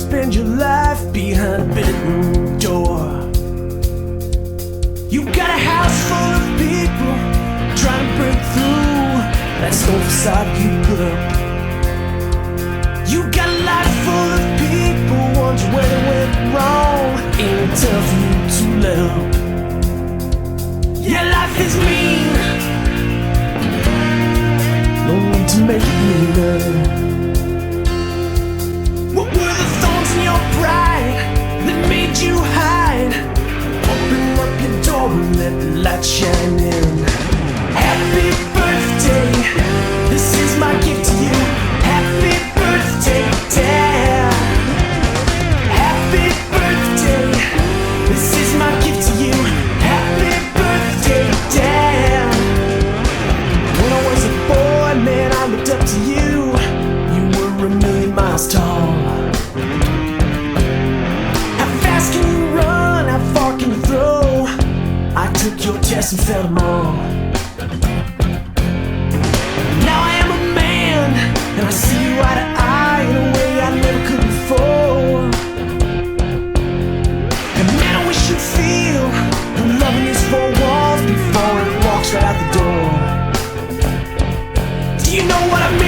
spend your life behind a bedroom door. You got a house full of people trying to break through that stone facade you put up. You got a life full of people wondering where they went wrong. Ain't tough for you to let up. Yeah, life is mean. No need to make it meaner. What were the thorns in your pride that made you hide? Open up your door and let the light shine in. Happy birthday, this is my gift to you. Happy birthday, Dad. Happy birthday, this is my gift to you. Happy birthday, Dad. When I was a boy, man, I looked up to you. You were a million miles tall. How fast can you run? How far can you throw? I took your test and failed them all. Now I am a man, and I see you eye to eye in a way I never could before. And man, I wish you'd feel the love in these four walls before it walks right out the door. Do you know what I mean?